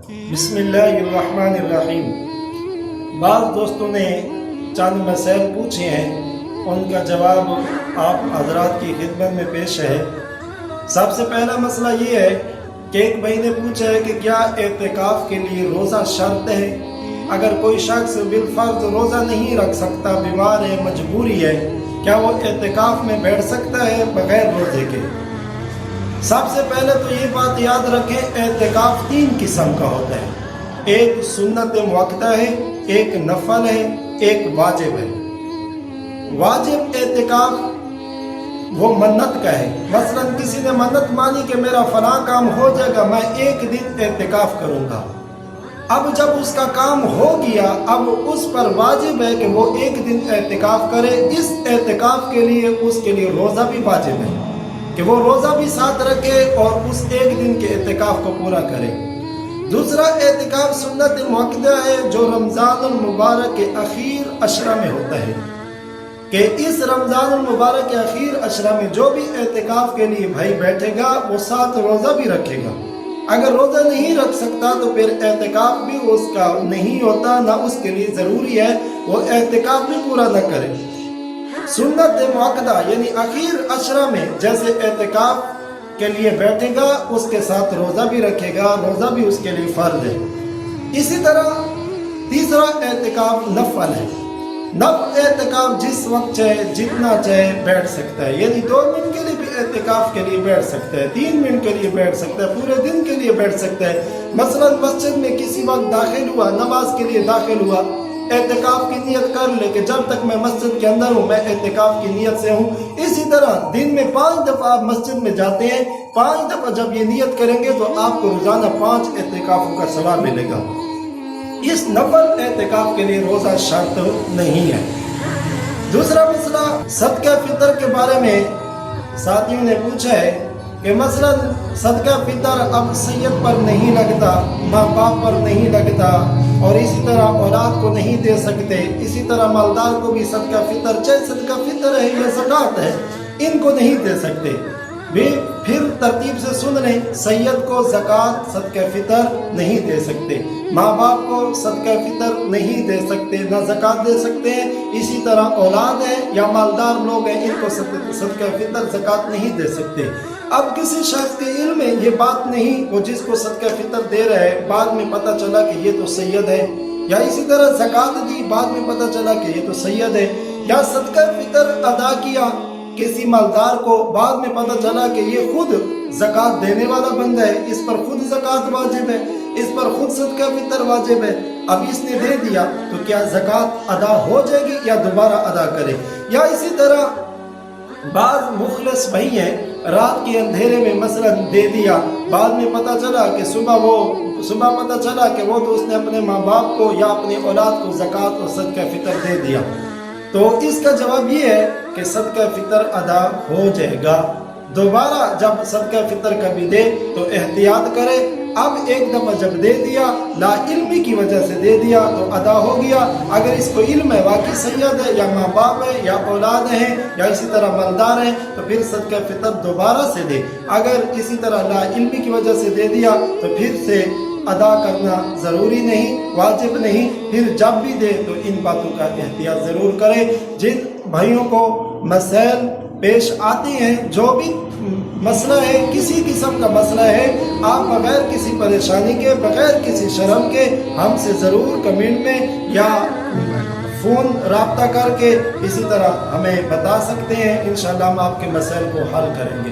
بسم اللہ الرحمن الرحیم۔ بعض دوستوں نے چند مسائل پوچھے ہیں، ان کا جواب آپ حضرات کی خدمت میں پیش ہے۔ سب سے پہلا مسئلہ یہ ہے کہ ایک بھائی نے پوچھا ہے کہ کیا اعتکاف کے لیے روزہ شرط ہے؟ اگر کوئی شخص بالفرض روزہ نہیں رکھ سکتا، بیمار ہے، مجبوری ہے، کیا وہ اعتکاف میں بیٹھ سکتا ہے بغیر روزے کے؟ سب سے پہلے تو یہ بات یاد رکھیں، اعتکاف 3 قسم کا ہوتا ہے۔ ایک سنت مؤکدہ ہے، ایک نفل ہے، ایک واجب ہے۔ واجب اعتکاف وہ منت کا ہے۔ مثلا کسی نے منت مانی کہ میرا فلاں کام ہو جائے گا، میں 1 دن اعتکاف کروں گا۔ اب جب اس کا کام ہو گیا، اب اس پر واجب ہے کہ وہ 1 دن اعتکاف کرے۔ اس اعتکاف کے لیے اس کے لیے روزہ بھی واجب ہے کہ وہ روزہ بھی ساتھ رکھے اور اس 1 دن کے اعتکاف کو پورا کرے۔ دوسرا اعتکاف سنت مؤکدہ ہے، جو رمضان المبارک کے اخیر عشرہ میں ہوتا ہے، کہ اس رمضان المبارک کے اخیر عشرہ میں جو بھی اعتکاف کے لیے بھائی بیٹھے گا وہ ساتھ روزہ بھی رکھے گا۔ اگر روزہ نہیں رکھ سکتا تو پھر اعتکاف بھی اس کا نہیں ہوتا، نہ اس کے لیے ضروری ہے وہ اعتکاف بھی پورا نہ کرے۔ سنت مؤکدہ یعنی اخیر عشرہ میں جیسے اعتکاف کے لیے بیٹھے گا، اس کے ساتھ روزہ بھی رکھے گا، روزہ بھی اس کے لیے فرض ہے۔ اسی طرح تیسرا اعتکاف نفل ہے۔ نفل اعتکاف جس وقت چاہے جتنا چاہے بیٹھ سکتا ہے، یعنی 2 منٹ کے لیے بھی اعتکاف کے لیے بیٹھ سکتا ہے، 3 منٹ کے لیے بیٹھ سکتا ہے، پورے دن کے لیے بیٹھ سکتا ہے۔ مثلا مسجد میں کسی وقت داخل ہوا، نماز کے لیے داخل ہوا، اعتکاف کی نیت کر لے کہ جب تک میں مسجد کے اندر ہوں میں اعتکاف کی نیت سے ہوں۔ اسی طرح دن میں 5 دفعہ آپ مسجد میں جاتے ہیں، 5 دفعہ جب یہ نیت کریں گے تو آپ کو روزانہ 5 اعتکافوں کا ثواب ملے گا۔ اس نفل اعتکاف کے لیے روزہ شرط نہیں ہے۔ دوسرا مسئلہ صدقہ فطر کے بارے میں ساتھیوں نے پوچھا ہے کہ مثلا صدقہ فطر اب سید پر نہیں لگتا، ماں باپ پر نہیں لگتا، اور اسی طرح اولاد کو نہیں دے سکتے، اسی طرح مالدار کو بھی صدقہ فطر، چاہے صدقہ فطر ہے یا زکوٰۃ ہے، ان کو نہیں دے سکتے۔ پھر ترتیب سے سن لیں، سید کو زکوٰۃ صدقہ فطر نہیں دے سکتے، ماں باپ کو صدقہ فطر نہیں دے سکتے، نہ زکوٰۃ دے سکتے ہیں، اسی طرح اولاد ہے یا مالدار لوگ ہیں، ان کو صدقہ فطر زکوٰۃ نہیں دے سکتے۔ اب کسی شخص کے علم میں یہ بات نہیں، وہ جس کو صدقہ فطر دے رہا ہے بعد میں پتہ چلا کہ یہ تو سید ہے، یا اسی طرح زکوٰۃ دی بعد میں پتہ چلا کہ یہ تو سید ہے، یا صدقہ فطر ادا کیا کسی مالدار کو، بعد میں پتہ چلا کہ یہ خود زکوٰۃ دینے والا بندہ ہے، اس پر خود زکوٰۃ واجب ہے، اس پر خود صدقہ فطر واجب ہے، اب اس نے دے دیا تو کیا زکوٰۃ ادا ہو جائے گی یا دوبارہ ادا کرے؟ یا اسی طرح بعض مخلص بھائی ہیں، رات کے اندھیرے میں مثلا دے دیا، بعد میں پتہ چلا کہ صبح پتہ چلا کہ وہ تو اس نے اپنے ماں باپ کو یا اپنے اولاد کو زکوٰۃ اور صدقہ فطر دے دیا، تو اس کا جواب یہ ہے کہ صدقہ فطر ادا ہو جائے گا۔ دوبارہ جب صدقہ فطر کبھی دے تو احتیاط کرے۔ اب ایک دفعہ جب دے دیا، لا علمی کی وجہ سے دے دیا تو ادا ہو گیا۔ اگر اس کو علم ہے واقعی سید ہے یا ماں باپ ہے یا اولاد ہیں یا اسی طرح مالدار ہیں تو پھر صدقہ فطر دوبارہ سے دے۔ اگر اسی طرح لا علمی کی وجہ سے دے دیا تو پھر سے ادا کرنا ضروری نہیں، واجب نہیں، پھر جب بھی دے تو ان باتوں کا احتیاط ضرور کرے۔ جن بھائیوں کو مسائل پیش آتی ہیں، جو بھی مسئلہ ہے، کسی قسم کا مسئلہ ہے، آپ بغیر کسی پریشانی کے، بغیر کسی شرم کے ہم سے ضرور کمنٹ میں یا فون رابطہ کر کے اسی طرح ہمیں بتا سکتے ہیں، انشاءاللہ ہم آپ کے مسائل کو حل کریں گے۔